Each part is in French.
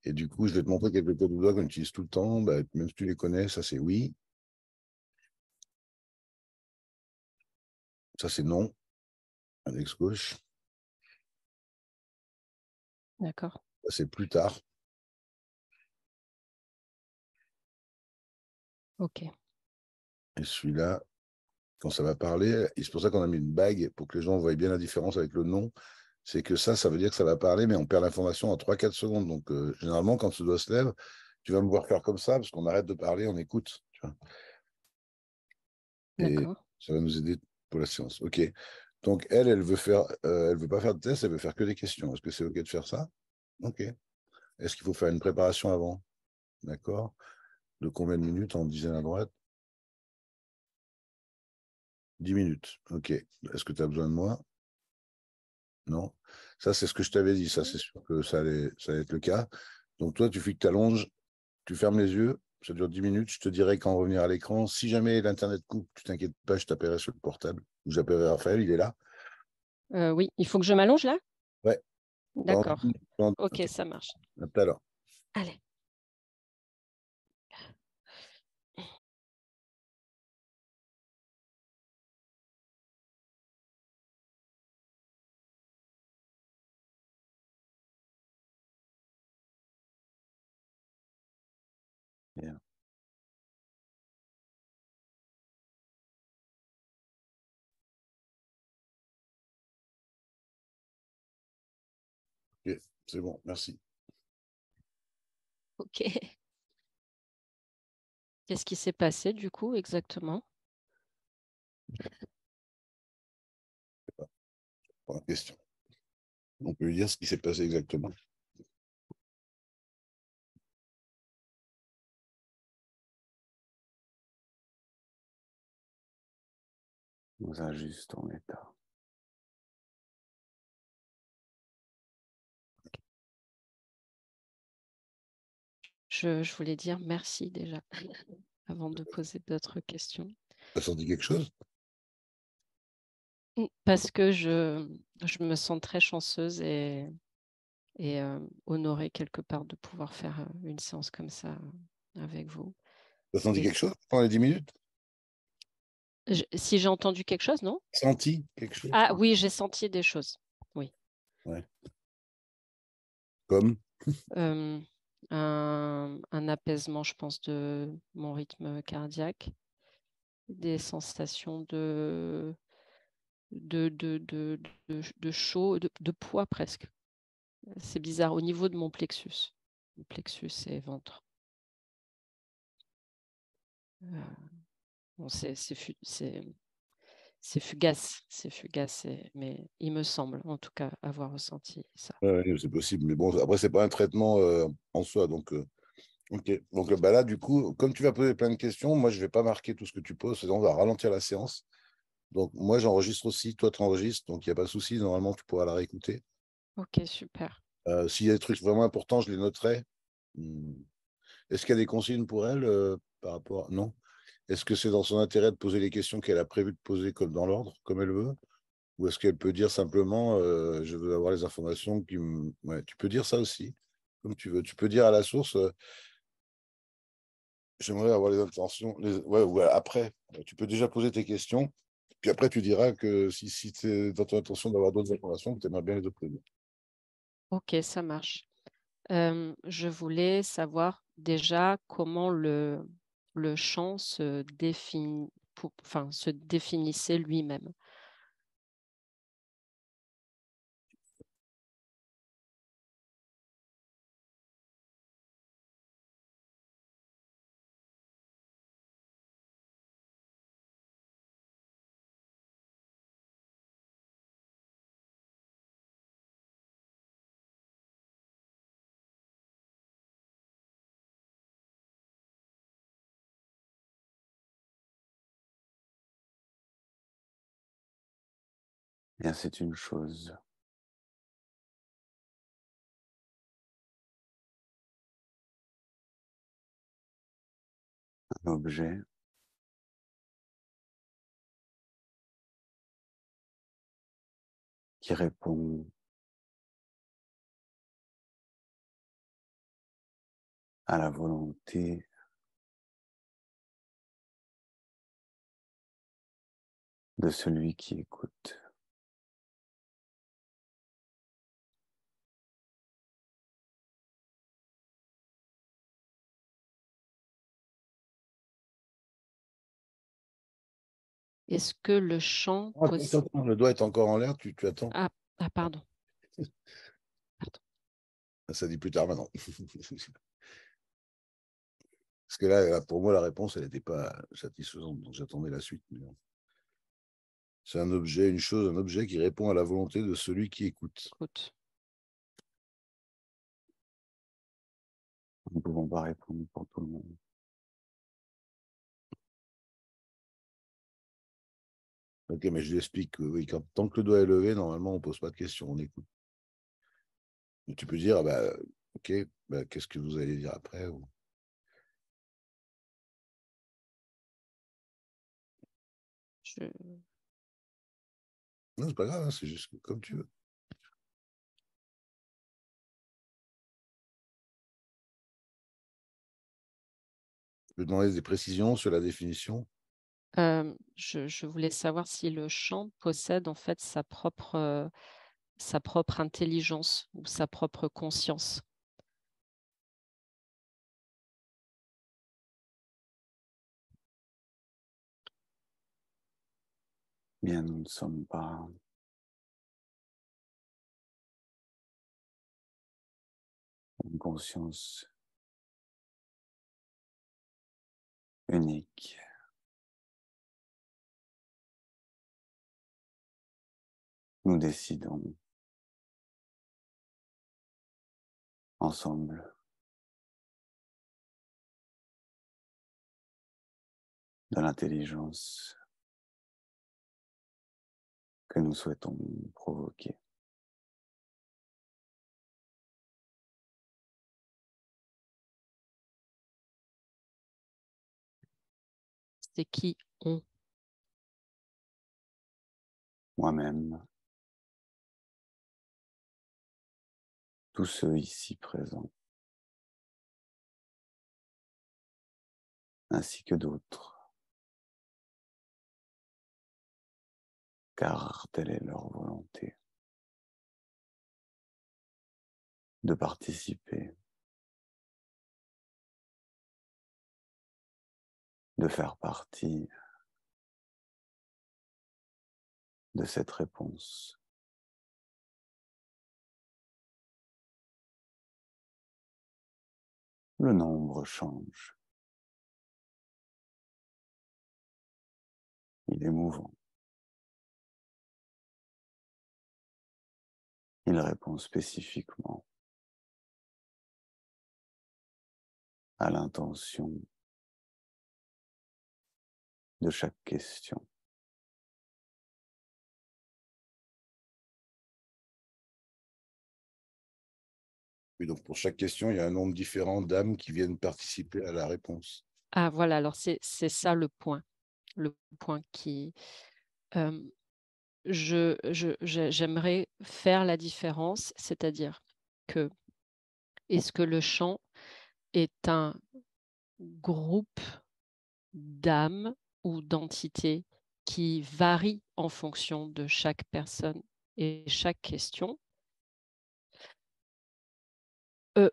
Et du coup, je vais te montrer quelques codes de doigts qu'on utilise tout le temps. Bah, même si tu les connais, ça c'est oui. Ça c'est non. Index gauche. D'accord. Ça c'est plus tard. Ok. Et celui-là, quand ça va parler, et c'est pour ça qu'on a mis une bague pour que les gens voient bien la différence avec le non. C'est que ça veut dire que ça va parler, mais on perd l'information en 3-4 secondes. Donc, généralement, quand ce doigt se lève, tu vas me voir faire comme ça, parce qu'on arrête de parler, on écoute. Tu vois. Et D'accord. ça va nous aider pour la séance. OK. Donc, elle veut pas faire de test, elle veut faire que des questions. Est-ce que c'est OK de faire ça? OK. Est-ce qu'il faut faire une préparation avant? D'accord. De combien de minutes en dizaine à droite? 10 minutes. OK. Est-ce que tu as besoin de moi? Non. Ça, c'est ce que je t'avais dit. Ça, c'est sûr que ça allait être le cas. Donc, toi, tu fais que tu allonges, tu fermes les yeux. Ça dure 10 minutes. Je te dirai quand revenir à l'écran. Si jamais l'Internet coupe, tu t'inquiètes pas, je t'appellerai sur le portable. Ou j'appellerai Raphaël, il est là. Oui, il faut que je m'allonge là? Ouais. D'accord. Ok, OK. ça marche. À tout à l'heure. Allez. Bien. OK. C'est bon. Merci. Ok. Qu'est-ce qui s'est passé du coup exactement? Pour la question. On peut lui dire ce qui s'est passé exactement. Dans un juste en état. Je voulais dire merci déjà avant de poser d'autres questions. Tu as senti quelque chose? Parce que je me sens très chanceuse et honorée quelque part de pouvoir faire une séance comme ça avec vous. Tu as senti Et quelque chose pendant les 10 minutes? si j'ai entendu quelque chose, non? Senti quelque chose? Ah oui, j'ai senti des choses. Oui. Ouais. Comme? Euh, un apaisement, je pense, de mon rythme cardiaque, des sensations de chaud, de poids presque. C'est bizarre au niveau de mon plexus et ventre. Euh, bon, c'est fugace, mais il me semble en tout cas avoir ressenti ça. Ouais, ouais, c'est possible. Mais bon, après, c'est pas un traitement en soi. Donc, OK. Donc, bah là, du coup, comme tu vas poser plein de questions, moi, je vais pas marquer tout ce que tu poses. Sinon, on va ralentir la séance. Donc, moi, j'enregistre aussi. Toi, tu enregistres. Donc, il n'y a pas de souci. Normalement, tu pourras la réécouter. Ok, super. S'il y a des trucs vraiment importants, je les noterai. Hmm. Est-ce qu'il y a des consignes pour elle par rapport? Non. Est-ce que c'est dans son intérêt de poser les questions qu'elle a prévu de poser comme dans l'ordre, comme elle veut? Ou est-ce qu'elle peut dire simplement, je veux avoir les informations qui me... Ouais, tu peux dire ça aussi, comme tu veux. Tu peux dire à la source, j'aimerais avoir les intentions. Ouais, ou après, tu peux déjà poser tes questions. Puis après, tu diras que si c'est dans ton intention d'avoir d'autres informations, que tu aimerais bien les obtenir. Ok, ça marche. Je voulais savoir déjà comment le chant enfin, se définissait lui-même. Bien, c'est une chose, un objet qui répond à la volonté de celui qui écoute. Est-ce que le chant possède... Attends, le doigt est encore en l'air, tu attends. Ah, pardon. Ça dit plus tard maintenant. Parce que là, pour moi, la réponse, elle n'était pas satisfaisante, donc j'attendais la suite. Mais c'est un objet, une chose, un objet qui répond à la volonté de celui qui écoute. Écoute. Nous ne pouvons pas répondre pour tout le monde. Ok, mais je lui explique que oui, tant que le doigt est levé, normalement, on ne pose pas de questions, on écoute. Et tu peux dire, ah bah, ok, bah, qu'est-ce que vous allez dire après ou... Non, c'est pas grave, hein, c'est juste comme tu veux. Je peux demander des précisions sur la définition. Je voulais savoir si le chant possède en fait sa propre intelligence ou sa propre conscience. Bien, nous ne sommes pas une conscience unique. Nous décidons ensemble de l'intelligence que nous souhaitons provoquer. C'est qui on. Moi-même, tous ceux ici présents, ainsi que d'autres, car telle est leur volonté de participer, de faire partie de cette réponse. Le nombre change. Il est mouvant. Il répond spécifiquement à l'intention de chaque question. Et donc, pour chaque question, il y a un nombre différent d'âmes qui viennent participer à la réponse. Ah voilà, alors c'est ça le point qui... j'aimerais faire la différence, c'est-à-dire que est-ce que le chant est un groupe d'âmes ou d'entités qui varie en fonction de chaque personne et chaque question,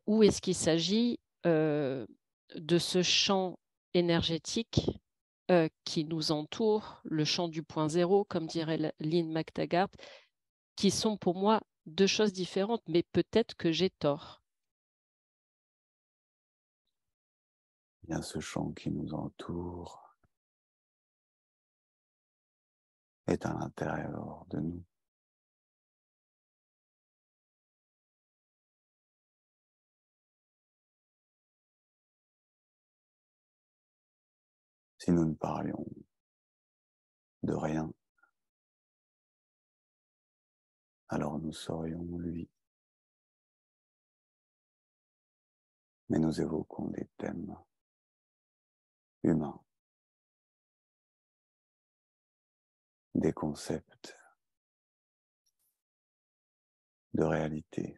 ou est-ce qu'il s'agit de ce champ énergétique qui nous entoure, le champ du point zéro, comme dirait Lynn McTaggart, qui sont pour moi deux choses différentes, mais peut-être que j'ai tort. Bien, ce champ qui nous entoure est à l'intérieur de nous. Si nous ne parlions de rien, alors nous serions lui. Mais nous évoquons des thèmes humains, des concepts de réalité.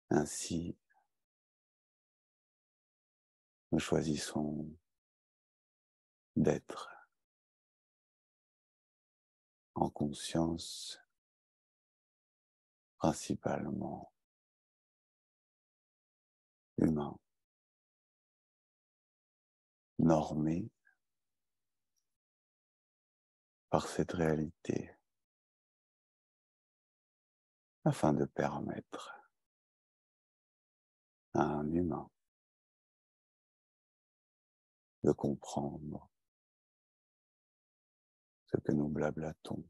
Ainsi, nous choisissons d'être en conscience principalement humain, normé par cette réalité, afin de permettre à un humain de comprendre ce que nous blablatons.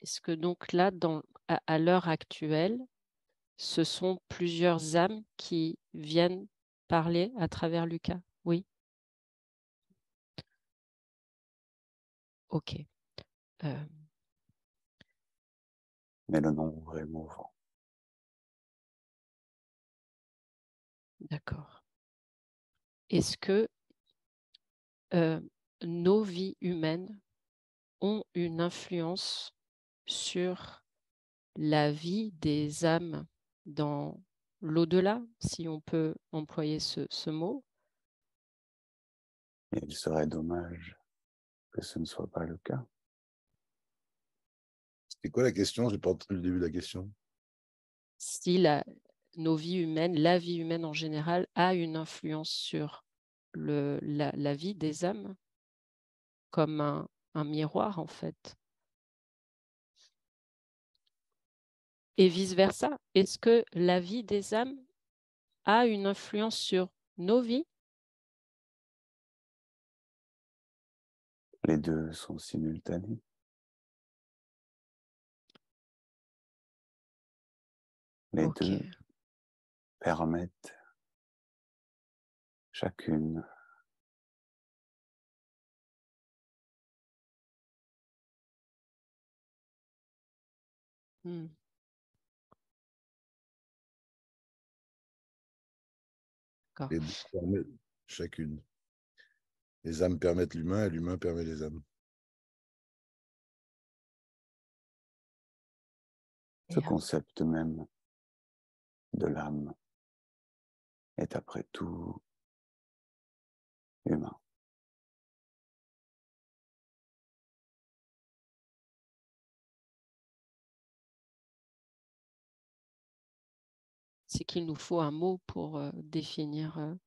Est-ce que donc là, à l'heure actuelle, ce sont plusieurs âmes qui viennent parler à travers Lucas? Oui. Ok. Mais le nombre est mouvant. D'accord. Est-ce que nos vies humaines ont une influence sur la vie des âmes dans l'au-delà, si on peut employer ce mot? Et il serait dommage que ce ne soit pas le cas. C'était quoi la question? J'ai pas entendu le début de la question. Si nos vies humaines, la vie humaine en général, a une influence sur la vie des âmes, comme un miroir en fait. Et vice-versa, est-ce que la vie des âmes a une influence sur nos vies? Les deux sont simultanés. Les Ok. deux permettent chacune Hmm. D'accord. Les deux permettent chacune. Les âmes permettent l'humain et l'humain permet les âmes. ce concept même de l'âme est après tout humain. C'est qu'il nous faut un mot pour définir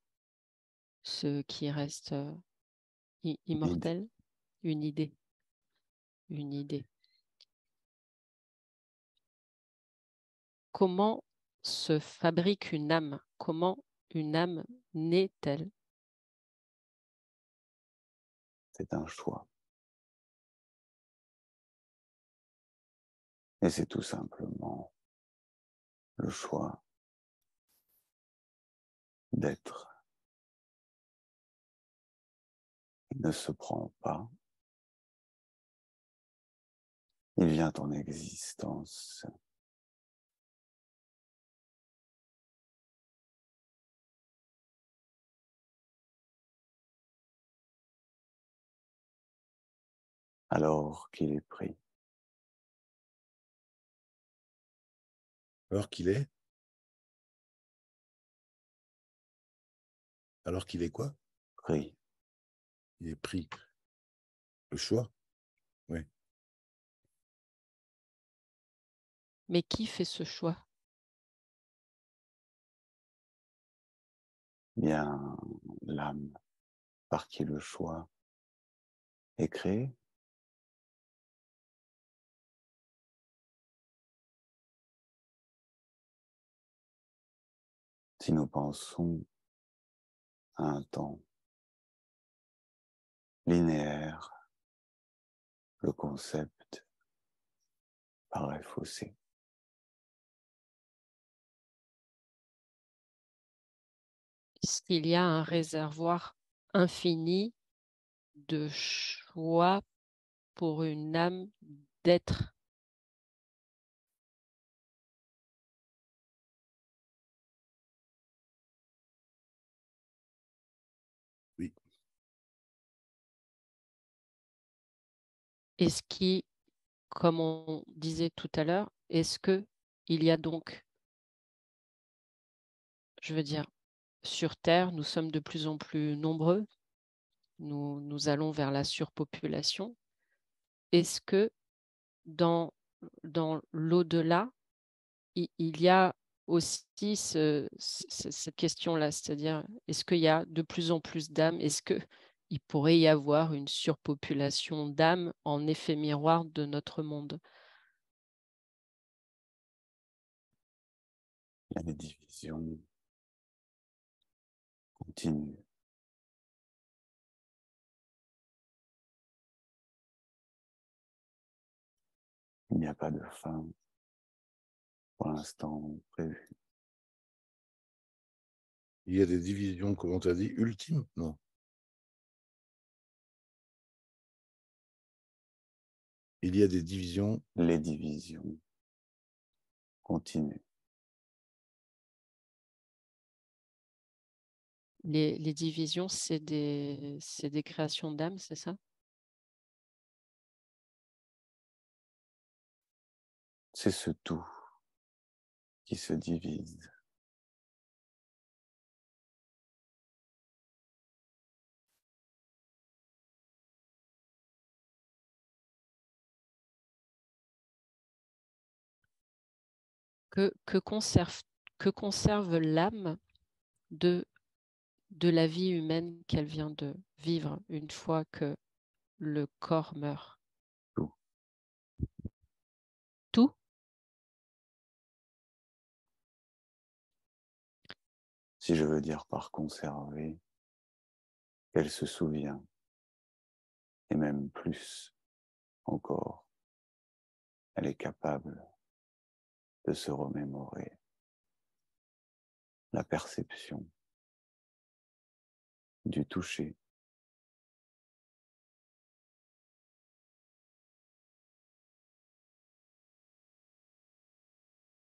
ce qui reste immortel. Une idée. Une idée. Comment se fabrique une âme? Comment une âme naît-elle? C'est un choix. Et c'est tout simplement le choix d'être. Il ne se prend pas. Il vient en existence. Alors qu'il est pris. Alors qu'il est? Alors qu'il est quoi? Pris. Il est pris. Le choix? Oui. Mais qui fait ce choix? Bien l'âme par qui le choix est créé. Si nous pensons à un temps linéaire, le concept paraît faussé. Est-ce qu'il y a un réservoir infini de choix pour une âme d'être? Oui. est-ce qui, comme on disait tout à l'heure, est-ce que il y a donc, je veux dire, sur Terre, nous sommes de plus en plus nombreux, nous allons vers la surpopulation. Est-ce que dans l'au-delà, il y a aussi cette question-là, c'est-à-dire, est-ce qu'il y a de plus en plus d'âmes? Est-ce qu'il pourrait y avoir une surpopulation d'âmes en effet miroir de notre monde? Il y a des divisions continues. Il n'y a pas de fin pour l'instant prévu. Il y a des divisions, comment tu as dit, ultimes? Non. Il y a des divisions. Les divisions continuent. Les divisions, c'est des créations d'âmes, c'est ça? C'est ce tout qui se divise. Que conserve l'âme de la vie humaine qu'elle vient de vivre une fois que le corps meurt? Tout. Tout? Si je veux dire par conserver, qu'elle se souvient, et même plus encore, elle est capable de se remémorer la perception du toucher.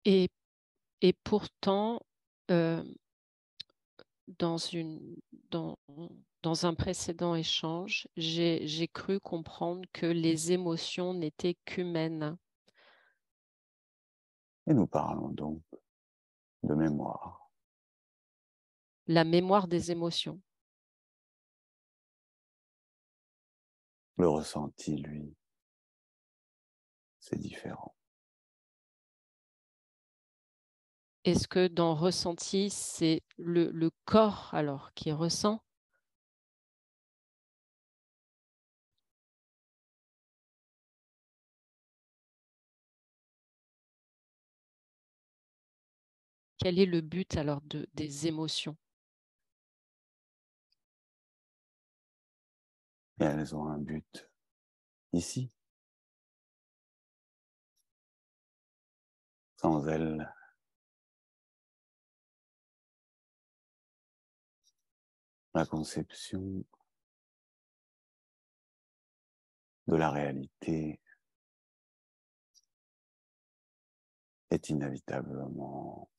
Et pourtant, euh, dans un précédent échange, j'ai cru comprendre que les émotions n'étaient qu'humaines. Et nous parlons donc de mémoire. La mémoire des émotions. Le ressenti, lui, c'est différent. Est-ce que dans ressenti, c'est le corps alors qui ressent? Quel est le but alors des émotions? Et elles ont un but ici. Sans elles, la conception de la réalité est inévitablement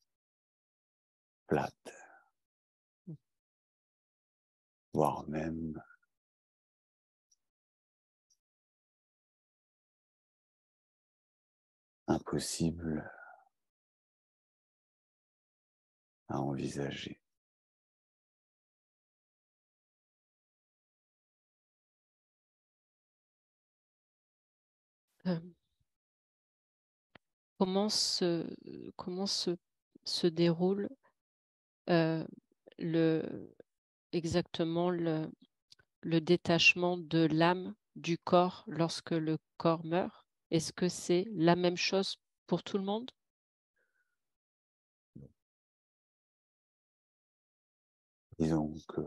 plate, voire même impossible à envisager. Euh, comment se, comment se déroule euh, le, exactement le détachement de l'âme du corps lorsque le corps meurt? Est-ce que c'est la même chose pour tout le monde? Disons que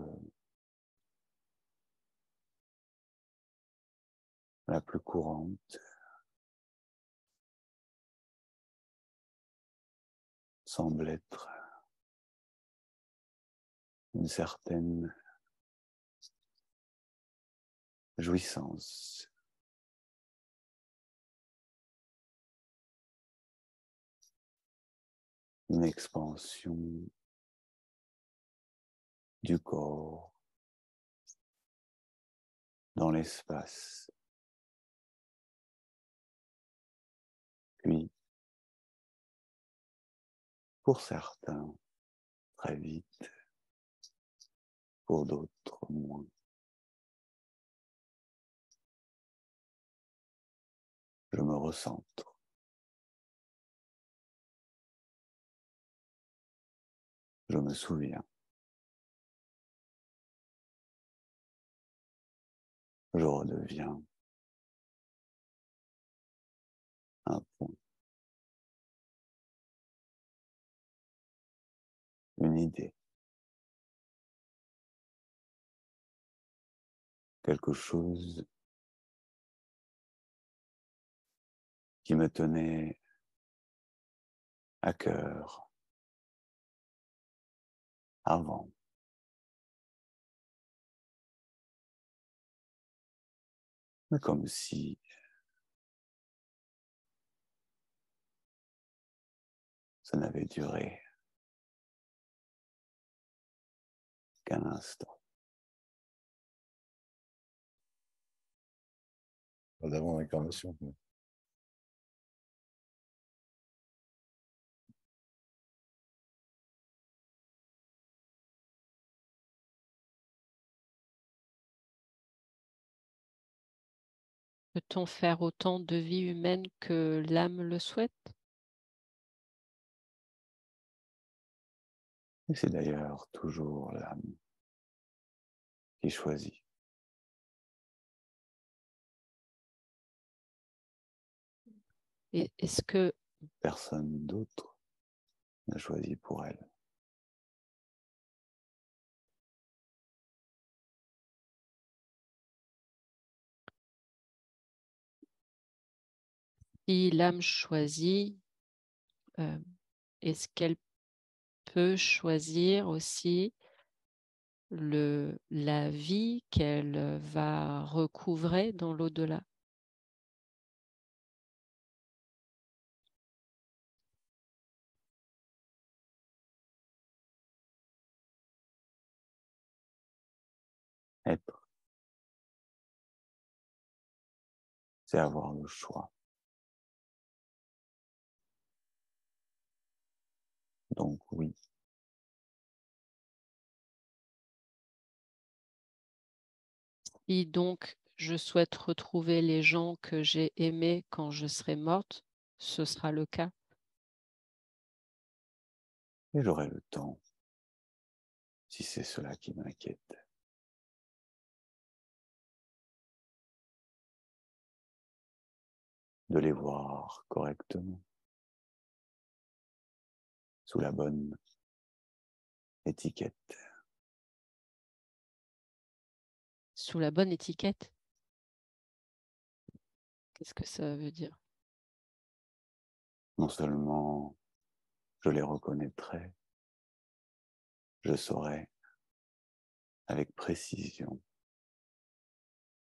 la plus courante semble être une certaine jouissance, une expansion du corps dans l'espace, Puis, pour certains, très vite, pour d'autres, moins. Je me recentre. Je me souviens. Je redeviens un point, une idée, quelque chose qui me tenait à cœur avant. Mais comme si ça n'avait duré qu'un instant. D'avant l'incarnation. Peut-on faire autant de vies humaines que l'âme le souhaite? Et c'est d'ailleurs toujours l'âme qui choisit. Et est-ce que Personne d'autre ne choisit pour elle. si l'âme choisit, est-ce qu'elle peut choisir aussi la vie qu'elle va recouvrer dans l'au-delà? Être, c'est avoir le choix. Donc oui, Si donc je souhaite retrouver les gens que j'ai aimés quand je serai morte, ce sera le cas. et j'aurai le temps, si c'est cela qui m'inquiète. De les voir correctement, sous la bonne étiquette. Sous la bonne étiquette? Qu'est-ce que ça veut dire? Non seulement je les reconnaîtrai, je saurai avec précision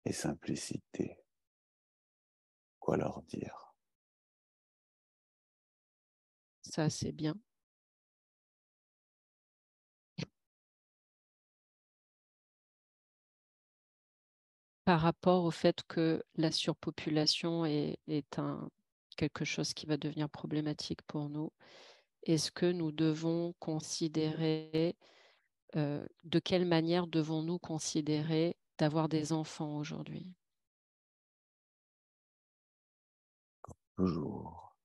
et simplicité quoi leur dire. Ça, c'est bien. Par rapport au fait que la surpopulation est quelque chose qui va devenir problématique pour nous, est-ce que nous devons considérer, de quelle manière devons-nous considérer d'avoir des enfants aujourd'hui? Toujours,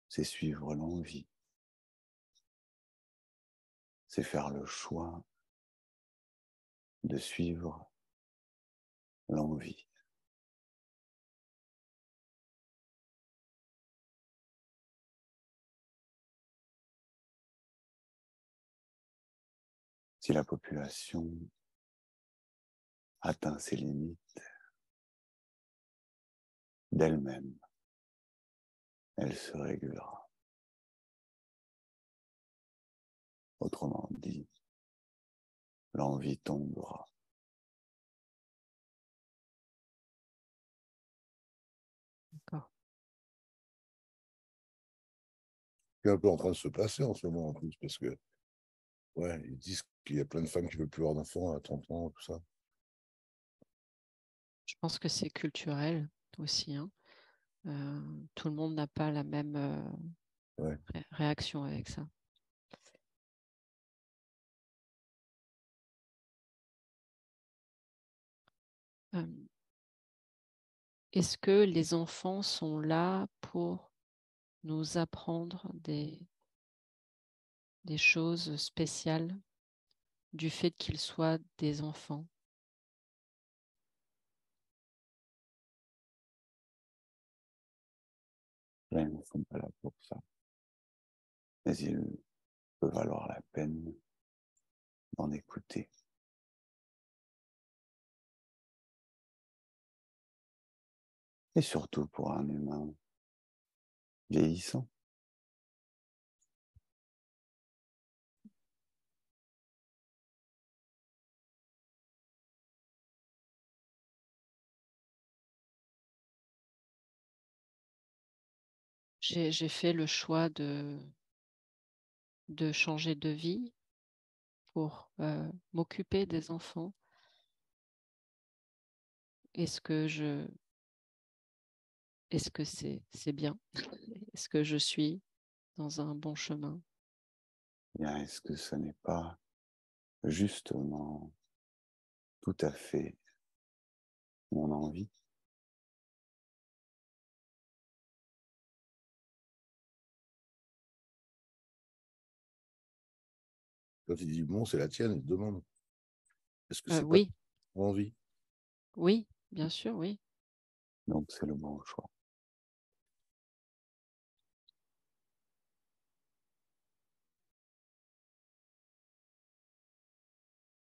c'est suivre l'envie, c'est faire le choix de suivre l'envie. Si la population atteint ses limites d'elle-même, elle se régulera. Autrement dit, l'envie tombera. D'accord. C'est un peu en train de se passer en ce moment en plus, parce que ouais, ils disent qu'il y a plein de femmes qui ne veulent plus avoir d'enfants à 30 ans, tout ça. Je pense que c'est culturel aussi, hein. Tout le monde n'a pas la même réaction avec ça. Est-ce que les enfants sont là pour nous apprendre des choses spéciales du fait qu'ils soient des enfants? Là, ils ne sont pas là pour ça. Mais il peut valoir la peine d'en écouter. Et surtout pour un humain vieillissant. J'ai fait le choix de changer de vie pour m'occuper des enfants. Est-ce que c'est bien? Est-ce que je suis dans un bon chemin? Bien, est-ce que ce n'est pas justement tout à fait mon envie? Quand il dit bon, c'est la tienne, il te demande. Est-ce que c'est pas Oui, ton envie? oui, bien sûr, oui. Donc c'est le bon choix.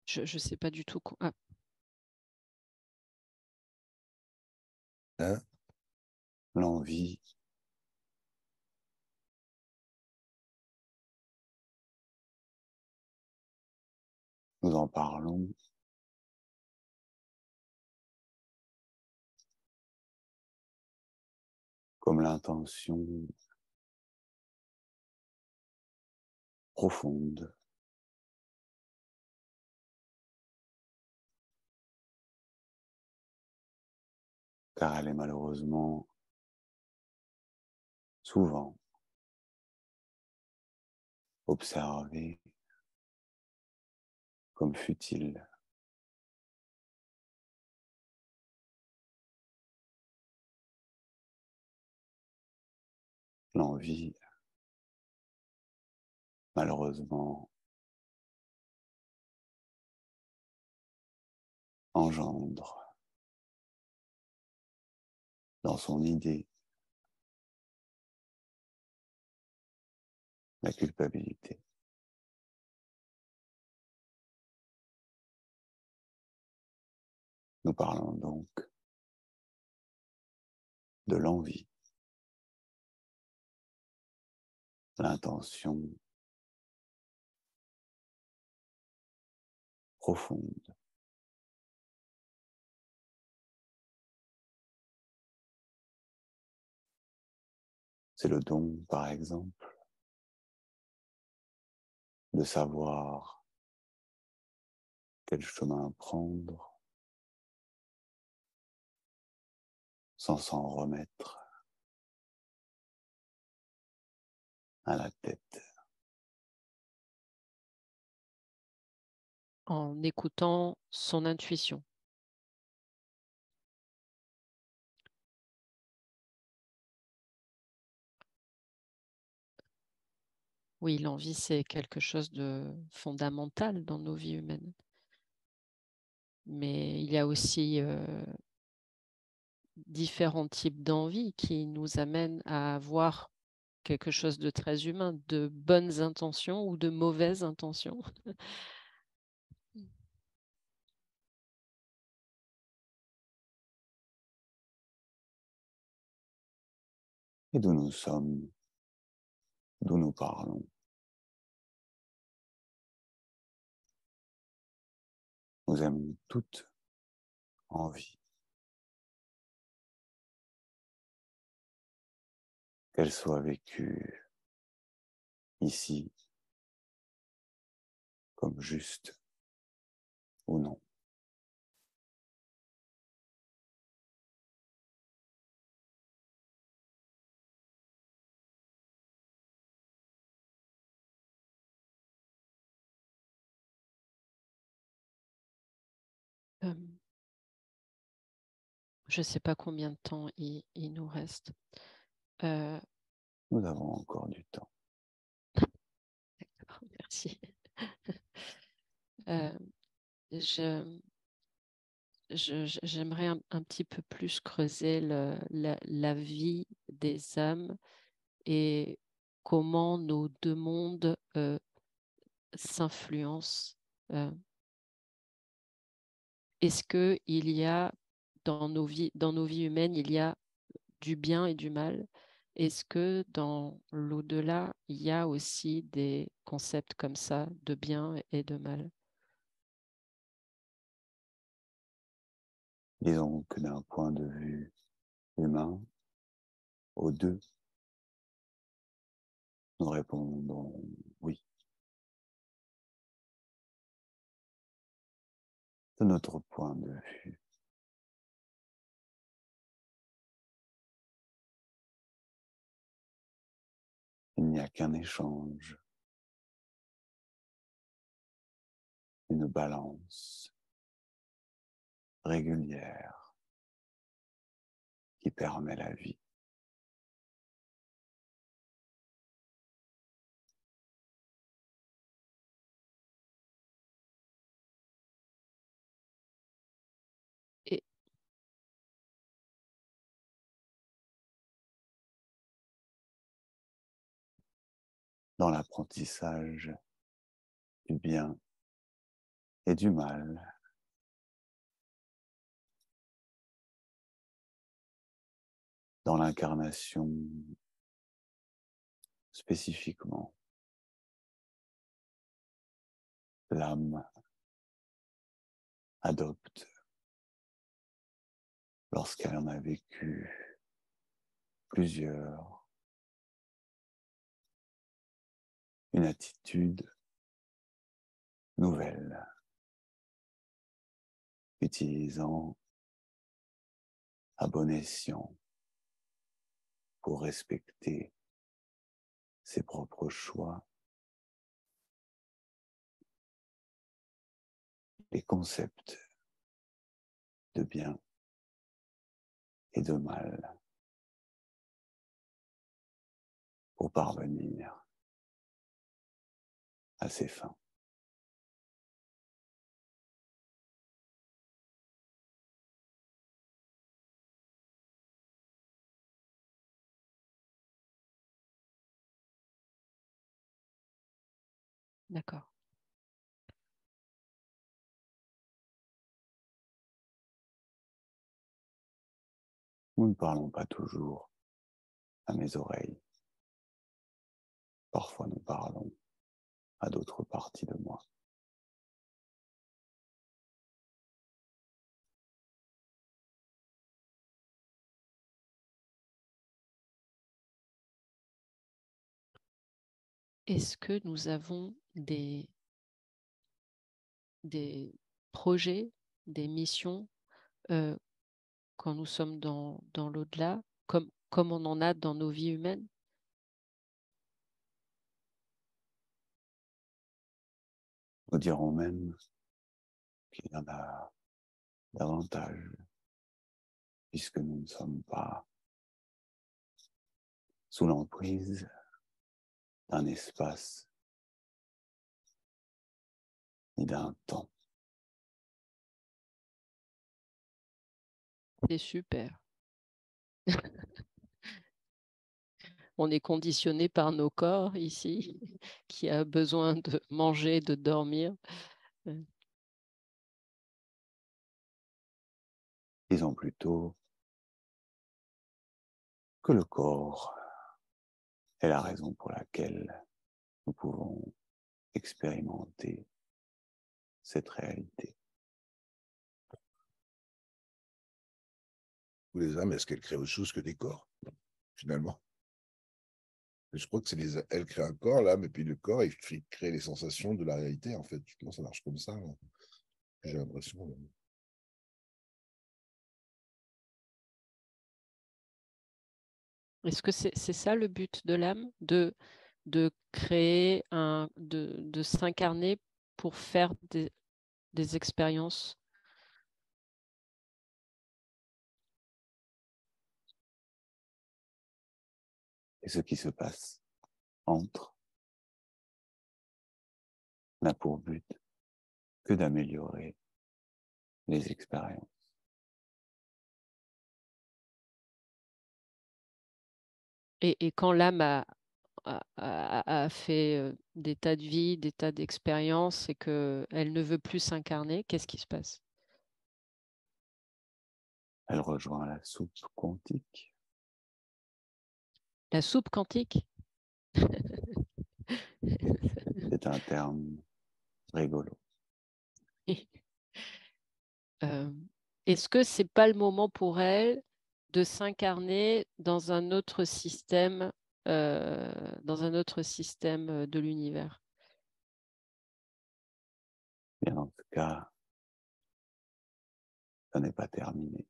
Je ne sais pas du tout. Ah, Hein? L'envie, nous en parlons comme l'intention profonde car elle est malheureusement souvent observée comme futile. L'envie, malheureusement, engendre dans son idée la culpabilité. Nous parlons donc de l'envie, l'intention profonde. C'est le don, par exemple, de savoir quel chemin prendre sans s'en remettre à la tête. en écoutant son intuition. Oui, l'envie, c'est quelque chose de fondamental dans nos vies humaines. Mais il y a aussi différents types d'envie qui nous amènent à avoir quelque chose de très humain, de bonnes intentions ou de mauvaises intentions. Et d'où nous sommes, d'où nous parlons. Nous avons toute envie qu'elle soit vécue ici comme juste ou non. je ne sais pas combien de temps il nous reste. Nous avons encore du temps. Merci. J'aimerais un petit peu plus creuser la vie des âmes et comment nos deux mondes s'influencent. Est-ce qu'il y a dans nos vies humaines, il y a du bien et du mal? Est-ce que dans l'au-delà, il y a aussi des concepts comme ça de bien et de mal? Disons que d'un point de vue humain, aux deux, nous répondons oui. De notre point de vue, il n'y a qu'un échange, une balance régulière qui permet la vie. Et Dans l'apprentissage du bien et du mal, dans l'incarnation spécifiquement, l'âme adopte, lorsqu'elle en a vécu plusieurs, une attitude nouvelle, utilisant à bon escient pour respecter ses propres choix, les concepts de bien et de mal pour parvenir à ses fins. d'accord. Nous ne parlons pas toujours à mes oreilles. Parfois nous parlons à d'autres parties de moi. Est-ce que nous avons des projets, des missions quand nous sommes dans l'au-delà, comme on en a dans nos vies humaines? Nous dirons même qu'il y en a davantage, puisque nous ne sommes pas sous l'emprise d'un espace ni d'un temps. C'est super. On est conditionné par nos corps ici, qui a besoin de manger, de dormir. Disons plutôt que le corps est la raison pour laquelle nous pouvons expérimenter cette réalité. Ou les âmes, est-ce qu'elles créent autre chose que des corps, finalement? Je crois que elle crée un corps, l'âme, et puis le corps, il crée les sensations de la réalité, en fait. Je pense que ça marche comme ça, hein. J'ai l'impression. Est-ce que c'est ça le but de l'âme, de créer de s'incarner pour faire des expériences Et ce qui se passe entre n'a pour but que d'améliorer les expériences. Et quand l'âme a fait des tas de vies, des tas d'expériences et qu'elle ne veut plus s'incarner, qu'est-ce qui se passe? Elle rejoint la soupe quantique. La soupe quantique? C'est un terme rigolo. Est-ce que c'est pas le moment pour elle de s'incarner dans un autre système, de l'univers? Et en tout cas, ça n'est pas terminé.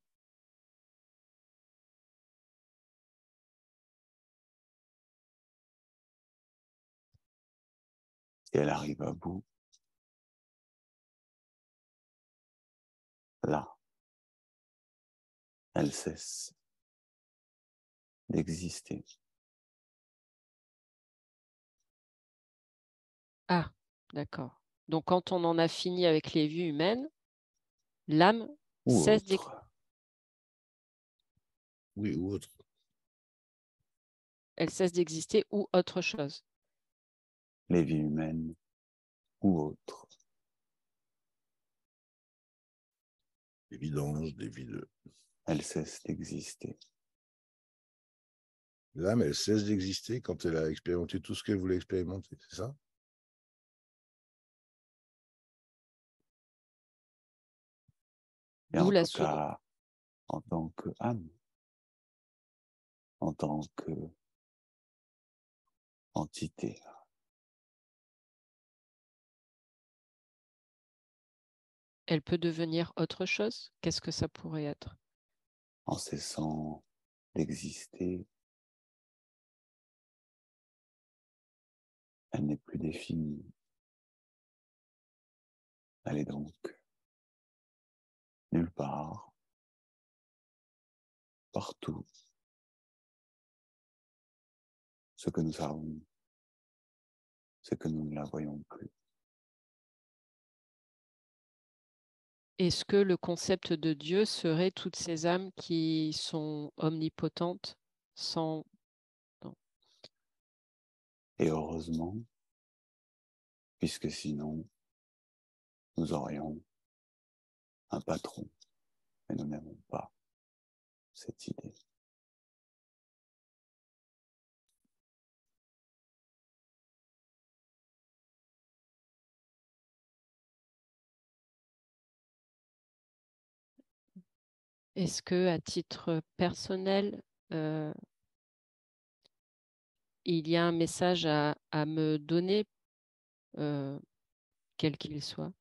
Si elle arrive à bout, là, elle cesse d'exister. Ah, d'accord. Donc, quand on en a fini avec les vies humaines, l'âme Ou cesse autre. Oui, ou autre. elle cesse d'exister ou autre chose. Les vies humaines ou autres. Des vidanges, des vides. Elle cesse d'exister. L'âme, elle cesse d'exister quand elle a expérimenté tout ce qu'elle voulait expérimenter, c'est ça? Et D'où en la tout soupe. cas, en tant qu'âme, en tant qu'entité, Elle peut devenir autre chose? Qu'est-ce que ça pourrait être? en cessant d'exister, elle n'est plus définie. Elle est donc nulle part, partout. Ce que nous savons, c'est que nous ne la voyons plus. Est-ce que le concept de Dieu serait toutes ces âmes qui sont omnipotentes sans... Non. Et heureusement, puisque sinon, nous aurions un patron, mais nous n'aimons pas cette idée. Est-ce que, à titre personnel, il y a un message à me donner, quel qu'il soit?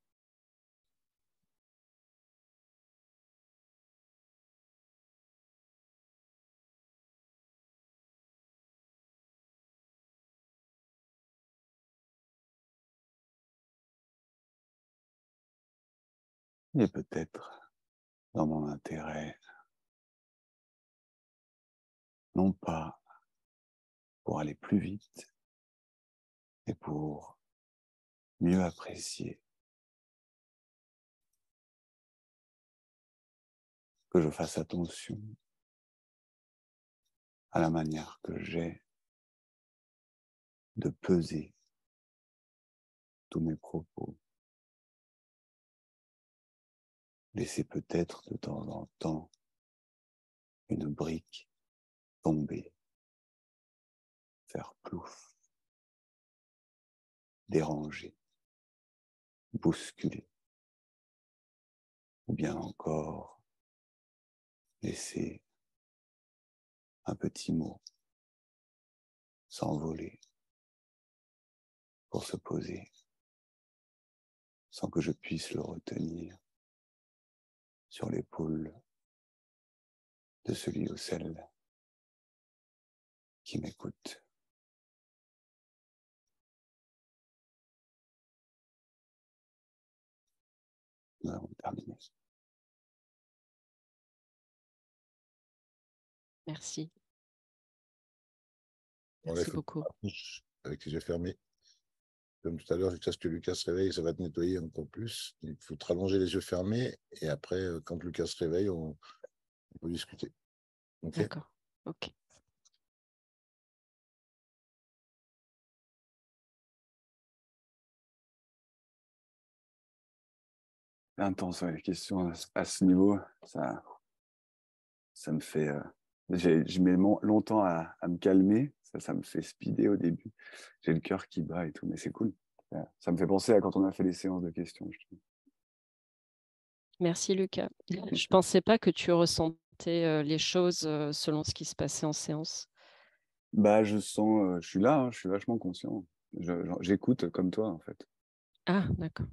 Et peut-être dans mon intérêt, non pas pour aller plus vite, mais pour mieux apprécier, que je fasse attention à la manière que j'ai de peser tous mes propos. Laisser peut-être de temps en temps une brique tomber, faire plouf, déranger, bousculer, ou bien encore laisser un petit mot s'envoler pour se poser sans que je puisse le retenir sur l'épaule de celui ou celle qui m'écoute. Nous avons terminé. Merci. Merci beaucoup. Avec les yeux fermés. Comme tout à l'heure, jusqu'à ce que Lucas se réveille, ça va te nettoyer encore plus. Il faut te rallonger les yeux fermés et après, quand Lucas se réveille, on peut discuter. Okay. D'accord. Ok. Intense, ouais, les questions à ce niveau, ça me fait. Je mets longtemps à me calmer, ça me fait speeder au début. J'ai le cœur qui bat et tout, mais c'est cool. Ça me fait penser à quand on a fait les séances de questions. Je trouve. Merci Lucas. Je ne pensais pas que tu ressentais les choses selon ce qui se passait en séance. Bah, je sens, je suis là, hein, je suis vachement conscient. J'écoute comme toi, en fait. Ah, d'accord.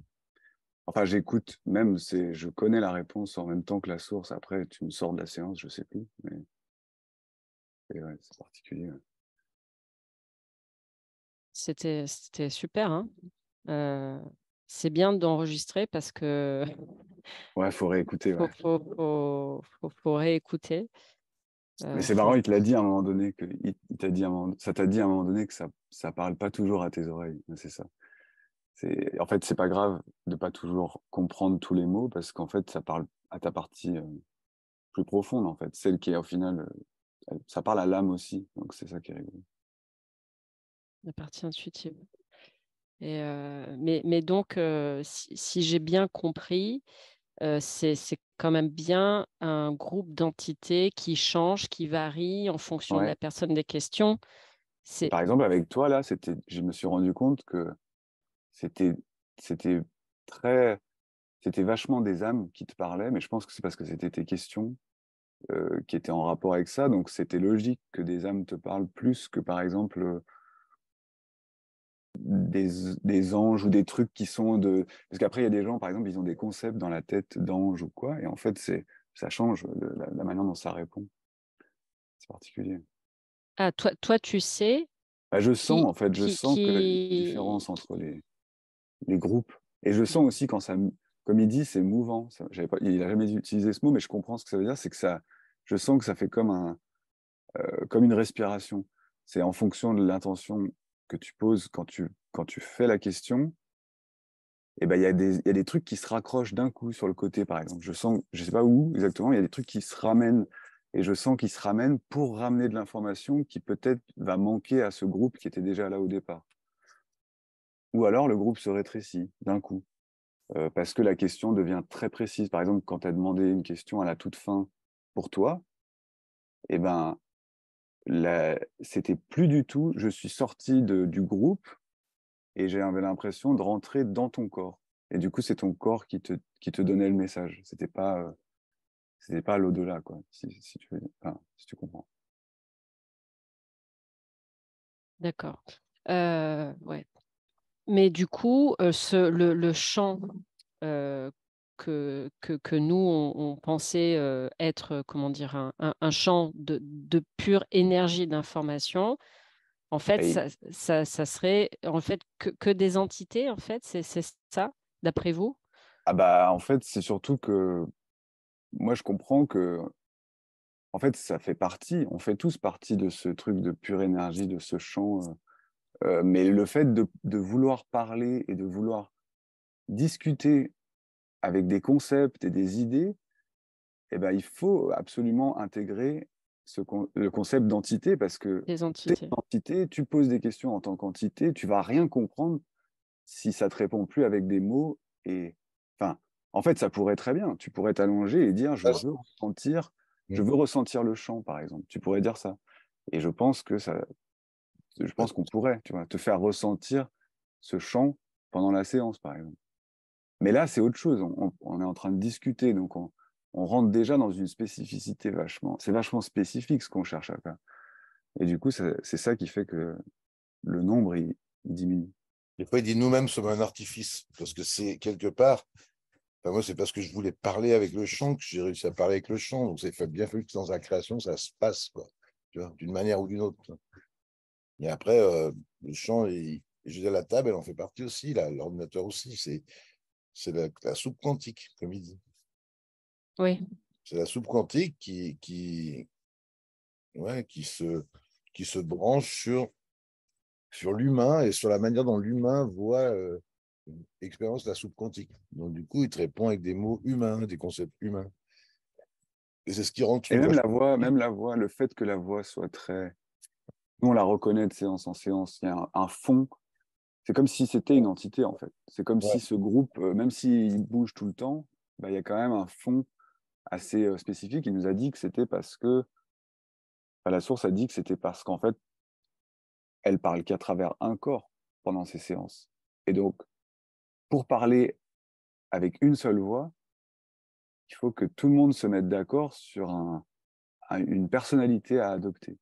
Enfin, j'écoute, même, je connais la réponse en même temps que la source. Après, tu me sors de la séance, je sais plus. Mais ouais, c'est particulier. Ouais. C'était super, hein. C'est bien d'enregistrer parce que Ouais, faut réécouter. Ouais. faut réécouter. Mais c'est marrant, il te l'a dit à un moment donné, il t'a dit ça t'a dit à un moment donné que ça parle pas toujours à tes oreilles. C'est ça. En fait, c'est pas grave de pas toujours comprendre tous les mots parce qu'en fait, ça parle à ta partie plus profonde, en fait. Celle qui est au final, ça parle à l'âme aussi. Donc, c'est ça qui est rigolo. La partie intuitive. Mais donc, si j'ai bien compris, c'est quand même bien un groupe d'entités qui change, qui varie en fonction de Ouais. la personne des questions. Et par exemple, avec toi, là, je me suis rendu compte que c'était, c'était très, c'était vachement des âmes qui te parlaient, mais je pense que c'est parce que c'était tes questions qui étaient en rapport avec ça. Donc, c'était logique que des âmes te parlent plus que, par exemple, des anges ou des trucs qui sont de... Parce qu'après, il y a des gens, par exemple, ils ont des concepts dans la tête d'anges ou quoi, et en fait, ça change la manière dont ça répond. C'est particulier. Ah, toi, tu sais Bah, je sens, qui, en fait, je qui, sens qu'il y a une différence qui... entre les groupes. Et je sens aussi quand ça, comme il dit, c'est mouvant. Il a jamais utilisé ce mot, mais je comprends ce que ça veut dire. C'est que ça, je sens que ça fait comme une respiration. C'est en fonction de l'intention que tu poses quand tu fais la question. Et ben, il y a des trucs qui se raccrochent d'un coup sur le côté, par exemple. Je sens, je sais pas où exactement, il y a des trucs qui se ramènent. Et je sens qu'ils se ramènent pour ramener de l'information qui peut-être va manquer à ce groupe qui était déjà là au départ. Ou alors le groupe se rétrécit d'un coup. Parce que la question devient très précise. Par exemple, quand tu as demandé une question à la toute fin pour toi, eh ben, c'était plus du tout, je suis sorti du groupe et j'avais l'impression de rentrer dans ton corps. Et du coup, c'est ton corps qui te donnait le message. C'était pas l'au-delà, quoi, si tu veux, enfin, si tu comprends. D'accord. Ouais. Mais du coup, le champ euh, que nous, on pensait être, comment dire, un champ de pure énergie d'information, en fait, Et, ça serait en fait que des entités, en fait, c'est ça, d'après vous? ah bah, en fait, c'est surtout que moi, je comprends que, en fait, ça fait partie, on fait tous partie de ce truc de pure énergie, de ce champ. Mais le fait de vouloir parler et de vouloir discuter avec des concepts et des idées, eh ben, il faut absolument intégrer le concept d'entité parce que Des t'es entités. une entité, tu poses des questions en tant qu'entité, tu vas rien comprendre si ça te répond plus avec des mots. Et enfin, en fait, ça pourrait très bien. Tu pourrais t'allonger et dire je veux ressentir le chant, par exemple. Tu pourrais dire ça. Et je pense qu'on pourrait, tu vois, te faire ressentir ce chant pendant la séance, par exemple. Mais là, c'est autre chose. On est en train de discuter, donc on rentre déjà dans une spécificité c'est vachement spécifique ce qu'on cherche à faire. Et du coup, c'est ça qui fait que le nombre, il diminue. Des fois, il dit nous-mêmes sommes un artifice, parce que c'est quelque part, enfin, moi, c'est parce que je voulais parler avec le chant que j'ai réussi à parler avec le chant. Donc, c'est bien fallu que dans la création, ça se passe, quoi, tu vois, d'une manière ou d'une autre. Et après, le chant, je veux dire, la table, elle en fait partie aussi, l'ordinateur aussi. C'est la soupe quantique, comme il dit. Oui. C'est la soupe quantique ouais, qui se branche sur sur l'humain et sur la manière dont l'humain voit expérience de la soupe quantique. Donc, du coup, il te répond avec des mots humains, des concepts humains. Et c'est ce qui rend le Et truc vachement. même la voix, le fait que la voix soit très... Nous, on la reconnaît de séance en séance. Il y a un fond. C'est comme si c'était une entité, en fait. C'est comme Ouais. si ce groupe, même s'il bouge tout le temps, bah, il y a quand même un fond assez spécifique. Il nous a dit que c'était parce que... enfin, la source a dit que c'était parce qu'en fait, elle parle qu'à travers un corps pendant ces séances. Et donc, pour parler avec une seule voix, il faut que tout le monde se mette d'accord sur une personnalité à adopter.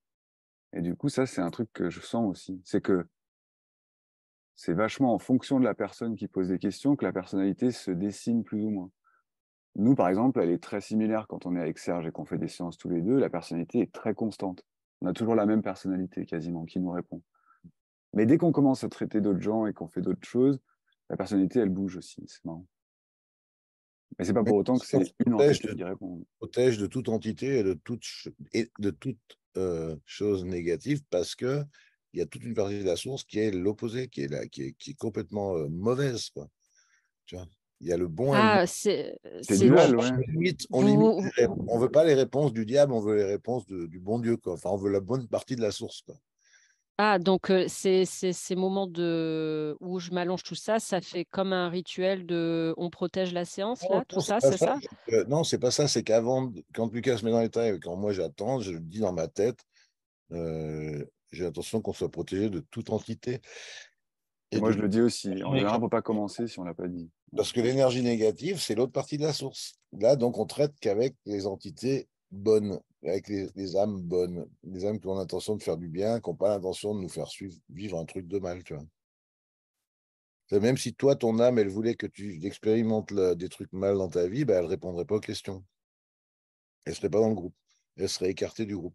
Et du coup, ça, c'est un truc que je sens aussi. C'est que c'est vachement en fonction de la personne qui pose des questions que la personnalité se dessine plus ou moins. Nous, par exemple, elle est très similaire quand on est avec Serge et qu'on fait des séances tous les deux. La personnalité est très constante. On a toujours la même personnalité quasiment qui nous répond. Mais dès qu'on commence à traiter d'autres gens et qu'on fait d'autres choses, la personnalité, elle bouge aussi. C'est marrant. Mais c'est pas Mais pour autant que ça c'est une entité qui répond. protège de toute entité et de toute chose négative parce que il y a toute une partie de la source qui est l'opposé, qui est, qui est complètement mauvaise, quoi. Tu vois, il y a le bon et le Ah, C'est c'est dual, du... ouais. on limite, Vous, on veut pas les réponses du diable, on veut les réponses du bon Dieu, quoi. Enfin, on veut la bonne partie de la source, quoi. ah, donc ces moments où je m'allonge, tout ça, ça fait comme un rituel de on protège la séance, Non, là, tout non, c'est ça, pas c'est ça. ça? Non, c'est pas ça. C'est qu'avant, quand Lucas se met dans l'état et quand moi j'attends, je dis dans ma tête, j'ai l'intention qu'on soit protégé de toute entité Et et moi, de je le dis aussi. En général, il ne faut pas commencer si on ne l'a pas dit. parce que l'énergie négative, c'est l'autre partie de la source. Là, donc, on traite qu'avec les entités bonnes, avec les âmes bonnes, les âmes qui ont l'intention de faire du bien, qui n'ont pas l'intention de nous faire vivre un truc de mal, tu vois. Même si toi, ton âme, elle voulait que tu expérimentes des trucs mal dans ta vie, bah, elle ne répondrait pas aux questions. Elle ne serait pas dans le groupe. Elle serait écartée du groupe.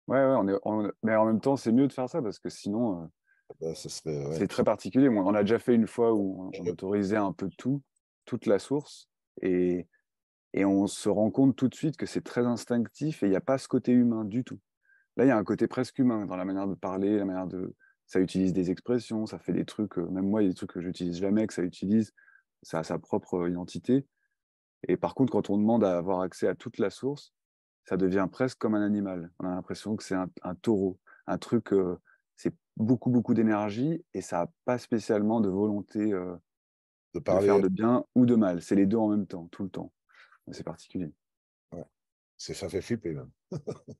Ouais, ouais, mais en même temps, c'est mieux de faire ça parce que sinon, Bah, ça serait, ouais. c'est très particulier. On a déjà fait une fois où on autorisait un peu tout, toute la source, et, et on se rend compte tout de suite que c'est très instinctif et il n'y a pas ce côté humain du tout. Là, il y a un côté presque humain dans la manière de parler, la manière de... Ça utilise des expressions, ça fait des trucs, même moi, il y a des trucs que j'utilise jamais, que ça utilise, ça a sa propre identité. Et par contre, quand on demande à avoir accès à toute la source, ça devient presque comme un animal. On a l'impression que c'est un taureau, un truc, c'est beaucoup, beaucoup d'énergie et ça n'a pas spécialement de volonté De de faire parler, de bien ou de mal. C'est les deux en même temps, tout le temps. C'est particulier. ouais. Ça fait flipper, même.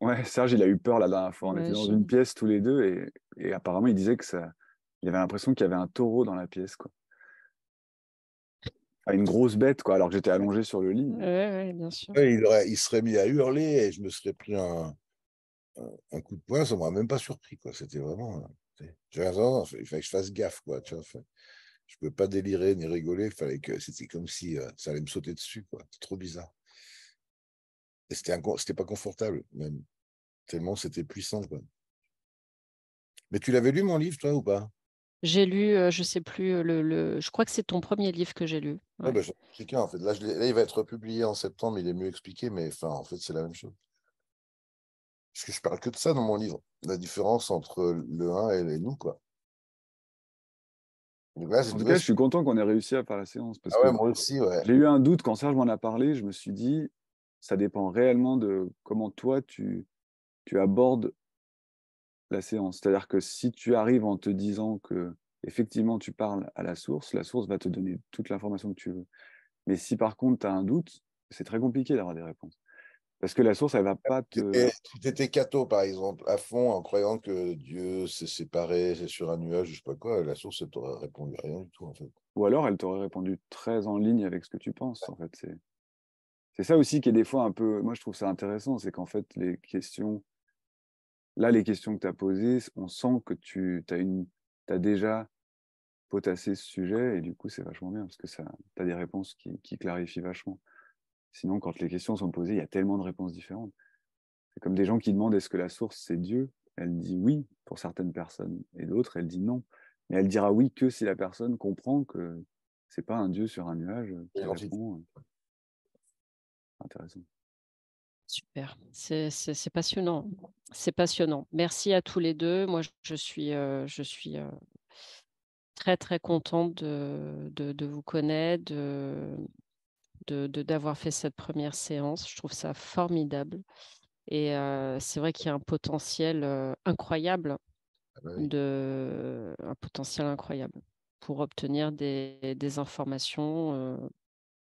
Ouais, Serge, il a eu peur la dernière fois. On était Ouais, dans une pièce tous les deux et apparemment, il disait que ça, il avait l'impression qu'il y avait un taureau dans la pièce, quoi. Enfin, une grosse bête, quoi, alors que j'étais allongé sur le lit. ouais, ouais, bien sûr. Ouais, il serait mis à hurler et je me serais pris un coup de poing, ça m'aurait même pas surpris, quoi. C'était vraiment. J'avais raison, il fallait que je fasse gaffe, quoi. Tu vois, je ne pouvais pas délirer ni rigoler. Il fallait que c'était comme si ça allait me sauter dessus, quoi. C'est trop bizarre. Et c'était pas confortable, même. Tellement c'était puissant, quoi. Mais tu l'avais lu, mon livre, toi, ou pas? J'ai lu, je sais plus, je crois que c'est ton premier livre que j'ai lu. Ouais, Ouais. ben, j'ai expliqué, en fait. Là, il va être publié en septembre, il est mieux expliqué, mais enfin, en fait, c'est la même chose. Parce que je parle que de ça dans mon livre. La différence entre le un et les nous, quoi. Donc là, En tout cas, je suis content qu'on ait réussi à faire la séance parce ah ouais, que moi aussi, ouais. j'ai eu un doute quand Serge m'en a parlé. Je me suis dit, ça dépend réellement de comment toi, tu abordes la séance. C'est-à-dire que si tu arrives en te disant que effectivement tu parles à la source va te donner toute l'information que tu veux. Mais si par contre tu as un doute, c'est très compliqué d'avoir des réponses. Parce que la source, elle va pas te... Si tu étais catho, par exemple, à fond, en croyant que Dieu s'est séparé, c'est sur un nuage, je sais pas quoi, la source, elle t'aurait répondu à rien du tout, en fait. Ou alors elle t'aurait répondu très en ligne avec ce que tu penses. En fait, c'est ça aussi qui est des fois un peu... Moi, je trouve ça intéressant, c'est qu'en fait, les questions... Là, les questions que tu as posées, on sent que t'as déjà potassé ce sujet et du coup, c'est vachement bien parce que ça, tu as des réponses qui clarifient vachement. Sinon, quand les questions sont posées, il y a tellement de réponses différentes. C'est comme des gens qui demandent est-ce que la source, c'est Dieu? Elle dit oui pour certaines personnes et d'autres, elle dit non. Mais elle dira oui que si la personne comprend que c'est pas un Dieu sur un nuage qui C'est gentil. répond. Intéressant. Super, c'est passionnant. C'est passionnant. Merci à tous les deux. Moi, je suis très, très contente de vous connaître, d'avoir fait cette première séance. Je trouve ça formidable. Et c'est vrai qu'il y a un potentiel incroyable, Ah bah oui. un potentiel incroyable pour obtenir des informations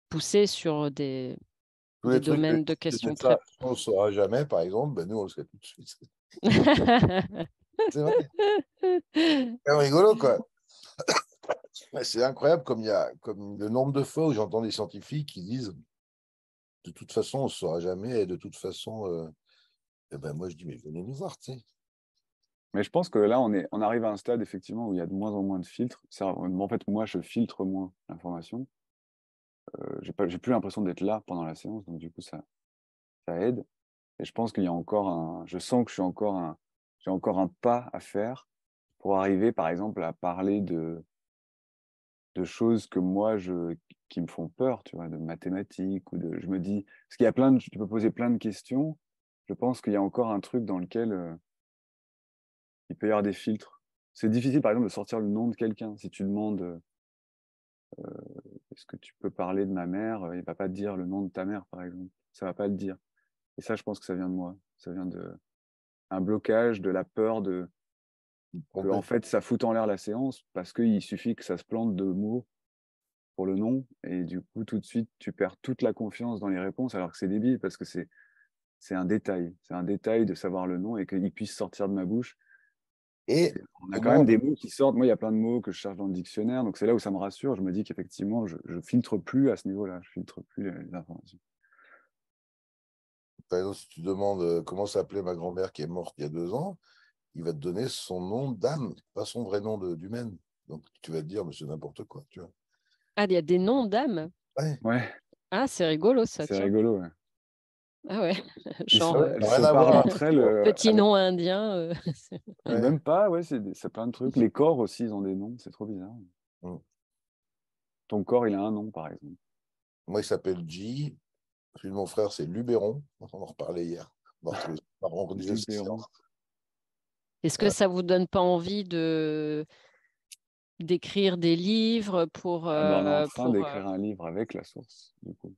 poussées sur des Tous les trucs que domaines de tu questions très... on ne saura jamais, par exemple, ben nous, on le sait tout de suite. C'est vrai. C'est quand même rigolo, quoi. Ouais, c'est incroyable comme le nombre de fois où j'entends des scientifiques qui disent de toute façon, on ne saura jamais, et de toute façon, eh ben moi je dis, mais venez nous voir, tu sais. Mais je pense que là, on arrive à un stade, effectivement, où il y a de moins en moins de filtres. En fait, moi, je filtre moins l'information. J'ai plus l'impression d'être là pendant la séance, donc du coup, ça aide. Et je pense qu'il y a encore je sens que j'ai encore un pas à faire pour arriver, par exemple, à parler de choses que moi, qui me font peur, tu vois, de mathématiques je me dis, parce qu'il y a tu peux poser plein de questions. Je pense qu'il y a encore un truc dans lequel il peut y avoir des filtres. C'est difficile, par exemple, de sortir le nom de quelqu'un. Si tu demandes, est-ce que tu peux parler de ma mère, il va pas te dire le nom de ta mère, par exemple. Ça va pas le dire. Et ça, je pense que ça vient de moi. Ça vient de un blocage, de la peur que, en Complètement. fait, ça fout en l'air la séance parce qu'il suffit que ça se plante de mots pour le nom. Et du coup, tout de suite, tu perds toute la confiance dans les réponses alors que c'est débile parce que c'est un détail. C'est un détail de savoir le nom et qu'il puisse sortir de ma bouche. Et On a quand comment même des mots qui sortent. Moi, il y a plein de mots que je cherche dans le dictionnaire. Donc, c'est là où ça me rassure. Je me dis qu'effectivement, je filtre plus à ce niveau-là. Je filtre plus les informations. par exemple, si tu demandes comment s'appelait ma grand-mère qui est morte il y a 2 ans, il va te donner son nom d'âme, pas son vrai nom d'humaine. Donc tu vas te dire, mais c'est n'importe quoi, tu vois. Ah, il y a des noms d'âmes. Ouais, Ouais, Ah, c'est rigolo ça, c'est tiens. rigolo. Ouais. Ah ouais, Ils genre sont, ça elles n'a rien se à voir parlent avec entre elles petit avec nom indien. ou ouais. même pas. Ouais, c'est plein de trucs. Les corps aussi, ils ont des noms. C'est trop bizarre. Mm. Ton corps, il a un nom, par exemple. Moi, il s'appelle G. Celui de mon frère, c'est Luberon. On en reparlait hier. On va retrouver ça. On disait ce Luberon. séance. Est-ce que ça vous donne pas envie d'écrire des livres Ah ben, on est en train d'écrire un livre avec la source, du coup.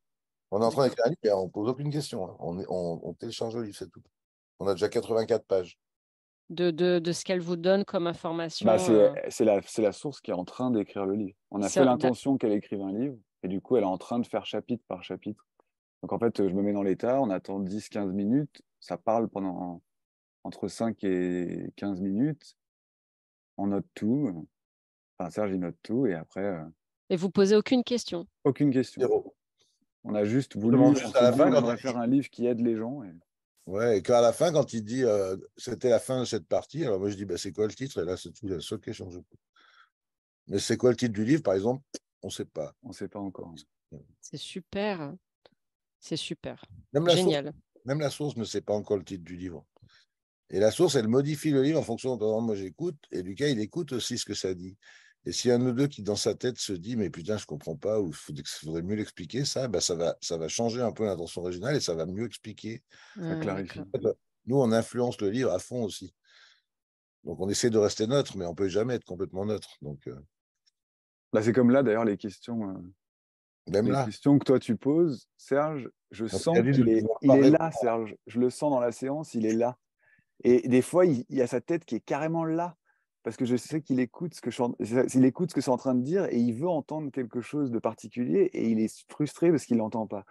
On est en train d'écrire un livre et on ne pose aucune question, hein. On télécharge le livre, c'est tout. On a déjà 84 pages. de ce qu'elle vous donne comme Bah, information. c'est la source qui est en train d'écrire le livre. On a fait D'ac- l'intention qu'elle écrive un livre, et du coup, elle est en train de faire chapitre par chapitre. Donc, en fait, je me mets dans l'état, on attend 10-15 minutes, ça parle pendant entre 5 et 15 minutes, on note tout. Enfin, Serge, il note tout, et après, Et vous posez aucune question. aucune question. Zéro. On a juste Je demande voulu, on juste à s'est la dit, fin on quand aimerait il faire dit, un livre qui aide les gens. ouais, et qu'à la fin, quand il dit c'était la fin de cette partie, alors moi je dis bah, c'est quoi le titre? Et là, c'est tout la seule question que je pose. Mais c'est quoi le titre du livre, par exemple? On ne sait pas. On ne sait pas encore. C'est super. C'est super. Même la source, Génial. même la source ne sait pas encore le titre du livre. Et la source, elle modifie le livre en fonction, par exemple, moi j'écoute, et Lucas, il écoute aussi ce que ça dit. Et s'il y a un ou deux qui, dans sa tête, se dit, mais putain, je comprends pas, ou il faudrait mieux l'expliquer, ça, bah, ça va changer un peu l'intention originale et ça va mieux expliquer. Ça Ah, d'accord. clarifie. Nous, on influence le livre à fond aussi. Donc, on essaie de rester neutre, mais on peut jamais être complètement neutre. Donc, Bah, c'est comme là, d'ailleurs, même les là, questions que toi tu poses, Serge, je quand il a sens dit de ne pouvoir il pas est répondre, là, Serge. Je le sens dans la séance, il est là. Et des fois, il a sa tête qui est carrément là. Parce que je sais qu'il écoute il écoute ce que c'est en train de dire et il veut entendre quelque chose de particulier et il est frustré parce qu'il l'entend pas.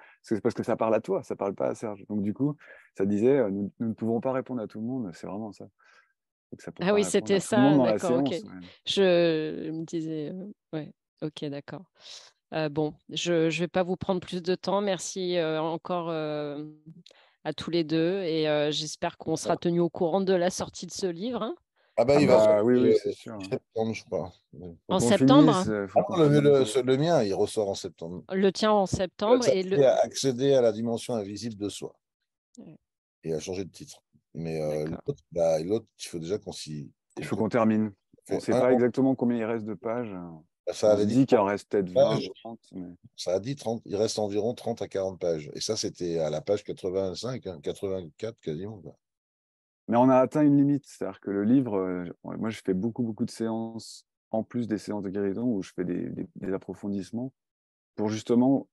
Parce que ça parle à toi, ça parle pas à Serge. Donc du coup, ça disait, nous ne pouvons pas répondre à tout le monde. C'est vraiment ça. Donc ça peut Ah pas oui, répondre c'était à tout le monde ça. dans la D'accord. OK. séance. Ouais. Je me disais, ouais. OK, d'accord. Bon, je ne vais pas vous prendre plus de temps. Merci encore à tous les deux et j'espère qu'on sera tenu au courant de la sortie de ce livre, hein. ah bah, Ah il va bah sortir oui, oui, c'est sûr. en septembre, je crois. Faut En qu'on finisse, septembre, faut Ah qu'on non, finisse. le mien, il ressort en septembre. le tien en septembre et le. Accéder à la dimension invisible de soi Ouais, et à changer de titre. Mais d'accord. l'autre, il faut déjà qu'on s'y. Il faut qu'on termine. On ne Fait sait un pas an. exactement combien il reste de pages. Ça On avait se dit dit qu'il en 30 reste peut-être 20 pages. ou 30. Mais... Ça a dit 30, il reste environ 30 à 40 pages. Et ça, c'était à la page 85, hein, 84 quasiment, quoi. Mais on a atteint une limite. C'est-à-dire que le livre, moi, je fais beaucoup de séances, en plus des séances de guérison, où je fais des approfondissements, pour justement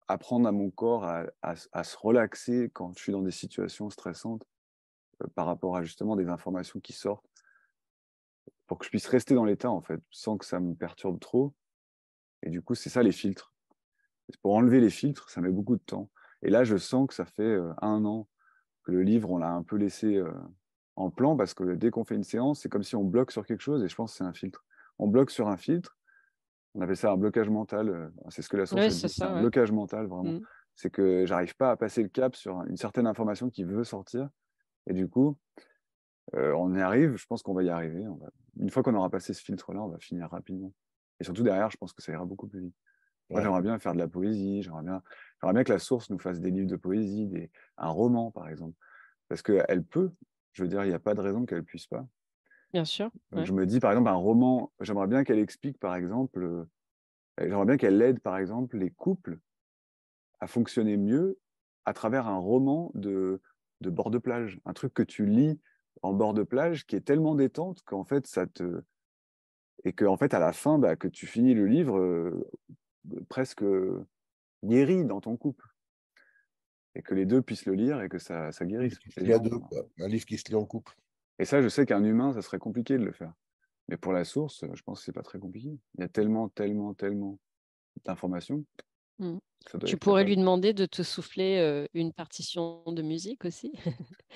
apprendre à mon corps à se relaxer quand je suis dans des situations stressantes, par rapport à justement des informations qui sortent, pour que je puisse rester dans l'état, en fait, sans que ça me perturbe trop. Et du coup, c'est ça les filtres. Pour enlever les filtres, ça met beaucoup de temps. Et là, je sens que ça fait 1 an que le livre, on l'a un peu laissé en plan, parce que dès qu'on fait une séance, c'est comme si on bloque sur quelque chose, et je pense que c'est un filtre. On bloque sur un filtre, on appelle ça un blocage mental, c'est ce que la source Oui, elle c'est dit, c'est un ça, ouais. blocage mental, vraiment. Mm. C'est que j'arrive pas à passer le cap sur une certaine information qui veut sortir, et du coup, on y arrive, je pense qu'on va y arriver. Une fois qu'on aura passé ce filtre-là, on va finir rapidement. Et surtout derrière, je pense que ça ira beaucoup plus vite. Moi, Ouais. j'aimerais bien faire de la poésie, j'aimerais bien que la source nous fasse des livres de poésie, un roman, par exemple. Parce qu'elle peut, je veux dire, il n'y a pas de raison qu'elle puisse pas. Bien sûr. Donc, Ouais. je me dis, par exemple, un roman, j'aimerais bien qu'elle explique, par exemple, j'aimerais bien qu'elle aide, par exemple, les couples à fonctionner mieux à travers un roman de bord de plage. Un truc que tu lis en bord de plage qui est tellement détente qu'en fait, et que, en fait, à la fin, bah, que tu finis le livre presque guéri dans ton couple. Et que les deux puissent le lire et que ça Un livre guérisse. qui se lit à deux, quoi. Un livre qui se lit en couple. Et ça, je sais qu'un humain, ça serait compliqué de le faire. Mais pour la source, je pense que c'est pas très compliqué. Il y a tellement d'informations, Mm. ça doit Tu être pourrais lui capable. demander de te souffler une partition de musique aussi.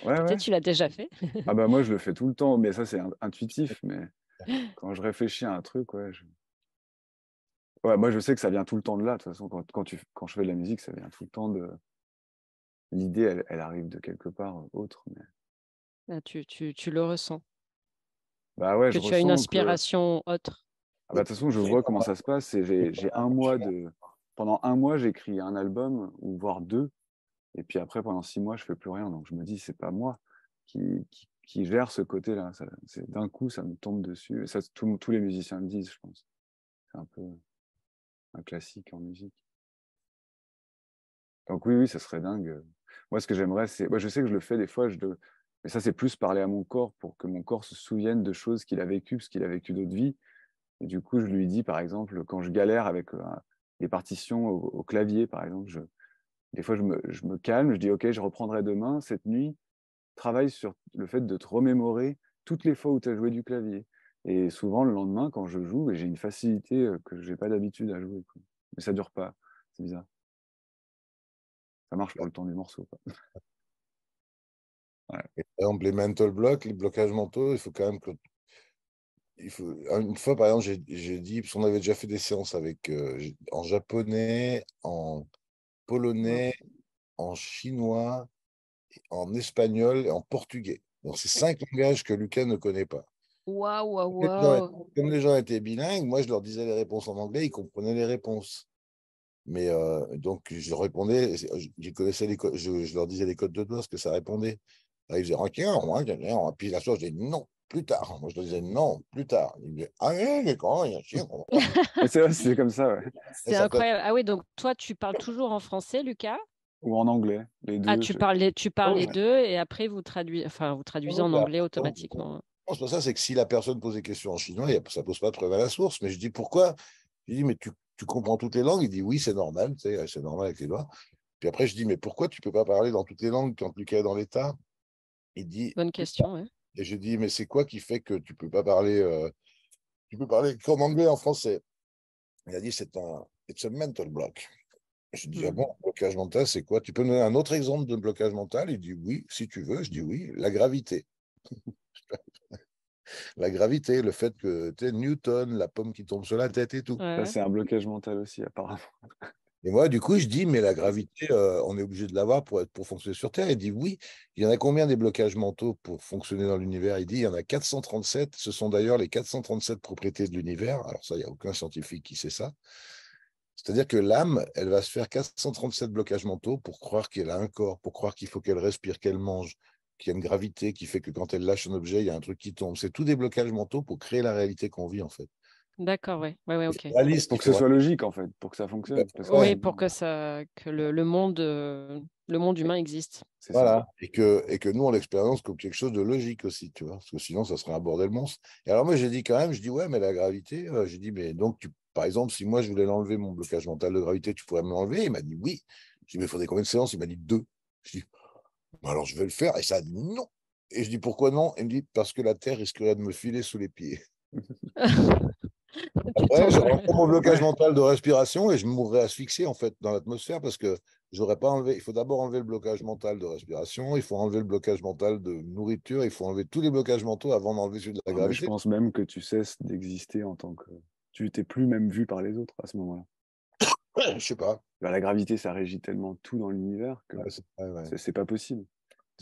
Ouais, Peut-être ouais. tu l'as déjà fait. Ah bah moi, je le fais tout le temps, mais ça, c'est intuitif. Mais quand je réfléchis à un truc, ouais, ouais, moi, je sais que ça vient tout le temps de là. De toute façon, quand je fais de la musique, ça vient tout le temps de... L'idée, elle arrive de quelque part autre. Mais... Là, tu le ressens, Bah ouais, que je tu as une ressens que... inspiration autre. Ah bah, de toute façon, je vois comment ça se passe. J'ai un mois de... Pendant un mois, j'écris un album, ou voire deux. Et puis après, pendant 6 mois, je fais plus rien. Donc je me dis, c'est pas moi qui gère ce côté-là. D'un coup, ça me tombe dessus. Et ça, tous les musiciens me disent, je pense. C'est un peu un classique en musique. Donc oui, ça serait dingue. Moi, ce que j'aimerais, c'est... Moi, je sais que je le fais des fois, mais ça, c'est plus parler à mon corps pour que mon corps se souvienne de choses qu'il a vécues, parce qu'il a vécu d'autres vies. Et du coup, je lui dis, par exemple, quand je galère avec des partitions au clavier, par exemple, des fois, je me calme, je dis, OK, je reprendrai demain, cette nuit, travaille sur le fait de te remémorer toutes les fois où tu as joué du clavier. Et souvent, le lendemain, quand je joue, j'ai une facilité que je n'ai pas d'habitude à jouer, quoi. Mais ça ne dure pas. C'est bizarre. Ça marche pour le temps du morceau, quoi. Ouais. Et par exemple, les mental blocks, les blocages mentaux, il faut quand même que. Une fois, par exemple, j'ai dit, parce qu'on avait déjà fait des séances avec, en japonais, en polonais, en chinois, en espagnol et en portugais. Donc, c'est 5 langages que Lucas ne connaît pas. Waouh, waouh, Les gens étaient- waouh. Comme les gens étaient bilingues, moi, je leur disais les réponses en anglais, ils comprenaient les réponses. Mais donc, je répondais, je leur disais les codes de doigts, ce que ça répondait. Là, ils faisaient, OK, puis la chose, je disais non, plus tard. Moi, je leur disais non, plus tard. Ils me disaient, ah, oui, d'accord, il y a un chien. Et c'est vrai, c'est comme ça, ouais. Et C'est certaines- incroyable. Ah oui, donc toi, tu parles toujours en français, Lucas? Ou en anglais, les Ah, deux. tu parles les deux et après vous traduisez en anglais automatiquement. C'est pour ça, c'est que si la personne pose des questions en chinois, ça ne pose pas de preuve à la source. Mais je dis pourquoi? Je dis, mais tu comprends toutes les langues? Il dit oui, c'est normal, tu sais, c'est normal avec les doigts. Puis après, je dis, mais pourquoi tu ne peux pas parler dans toutes les langues quand Lucas est dans l'état? Il dit, Bonne question, ouais. et je dis, mais c'est quoi qui fait que tu ne peux pas parler, tu peux parler qu'en anglais, en français? Il a dit, it's a mental block. Je dis, ah Hmm. bon, blocage mental, c'est quoi? Tu peux me donner un autre exemple de blocage mental? Il dit, oui, si tu veux. Je dis, oui, la gravité. La gravité, le fait que, tu sais, Newton, la pomme qui tombe sur la tête et tout. Ça, Ouais. c'est un blocage mental aussi, apparemment. Et moi, du coup, je dis, mais la gravité, on est obligé de l'avoir pour fonctionner sur Terre. Il dit, oui. Il y en a combien des blocages mentaux pour fonctionner dans l'univers? Il dit, il y en a 437. Ce sont d'ailleurs les 437 propriétés de l'univers. Alors ça, il n'y a aucun scientifique qui sait ça. C'est-à-dire que l'âme, elle va se faire 437 blocages mentaux pour croire qu'elle a un corps, pour croire qu'il faut qu'elle respire, qu'elle mange, qu'il y a une gravité qui fait que quand elle lâche un objet, il y a un truc qui tombe. C'est tous des blocages mentaux pour créer la réalité qu'on vit, en fait. D'accord, oui, ok. Réaliste, Pour que ce soit logique, en fait, pour que ça fonctionne. Parce que Oui, sinon, pour que le monde humain existe. c'est ça. voilà. Et que nous, on l'expérience comme quelque chose de logique aussi, tu vois. Parce que sinon, ça serait un bordel monstre. Et alors, moi, j'ai dit quand même, je dis, ouais, mais la gravité, j'ai dit, mais donc, par exemple, si moi, je voulais l'enlever, mon blocage mental de gravité, tu pourrais me l'enlever? Il m'a dit oui. Je dis, mais il faudrait combien de séances? Il m'a dit 2. Je dis, bah, alors, je vais le faire. Et ça a dit non. Et je dis, pourquoi non? Il me dit, parce que la Terre risquerait de me filer sous les pieds. Après, j'aurais encore mon blocage mental de respiration et je mourrais asphyxié en fait dans l'atmosphère parce que j'aurais pas enlevé. Il faut d'abord enlever le blocage mental de respiration, il faut enlever le blocage mental de nourriture, il faut enlever tous les blocages mentaux avant d'enlever celui de la Mais je gravité. pense même que tu cesses d'exister en tant que. Tu t'es plus même vu par les autres à ce moment-là. Ouais, je sais pas. Bah, la gravité, ça régit tellement tout dans l'univers que Ouais, ouais. c'est pas possible.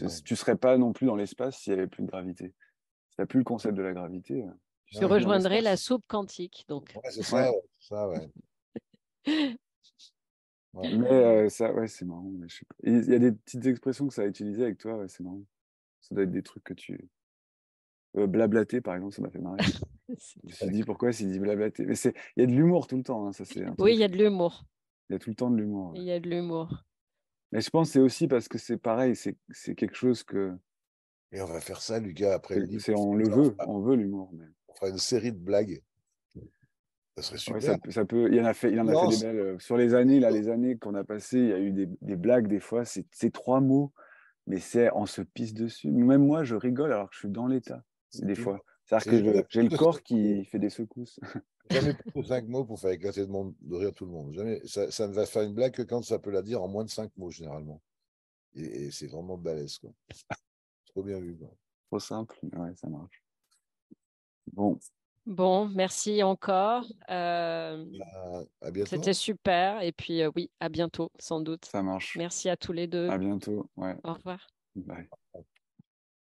Ouais. Tu serais pas non plus dans l'espace s'il y avait plus de gravité. Si t'as plus le concept de la gravité, tu Tu serais plus dans rejoindrais la l'espace. soupe quantique, donc. Ouais, c'est Ouais. ça, ouais, c'est ça, ouais. Ouais. Mais ça, ouais, c'est marrant. Mais je sais pas. Il y a des petites expressions que ça a utilisées avec toi, ouais, c'est marrant. Ça doit être des trucs que tu. Blablater, par exemple, ça m'a fait marrer. Je me suis dit pourquoi s'il dit blablater. Mais il y a de l'humour tout le temps, hein, ça c'est un Oui, il truc. y a de l'humour. Il y a tout le temps de l'humour. Ouais. Il y a de l'humour. Mais je pense que c'est aussi parce que c'est pareil, c'est quelque chose que Et on va faire ça, Lucas, après le livre. on le veut, on veut l'humour. Mais... On fera une série de blagues. Ça serait Ouais, super. ça peut, il en a fait des belles. Sur les années, là, les années qu'on a passées, il y a eu des blagues des fois, c'est 3 mots, mais on se pisse dessus. Même moi, je rigole alors que je suis dans l'état, des fois. C'est-à-dire C'est jamais que j'ai le plus que corps qui fait des secousses. jamais plus de 5 mots pour faire éclater de rire tout le monde. Jamais. Ça ne va faire une blague que quand ça peut la dire en moins de 5 mots, généralement. Et c'est vraiment balèze, quoi. Trop bien vu, quoi. Trop simple, mais ouais, ça marche. Bon, Bon, merci encore. À bientôt. C'était super. Et puis, oui, à bientôt, sans doute. ça marche. Merci à tous les deux. À bientôt. Ouais. Au revoir. Bye.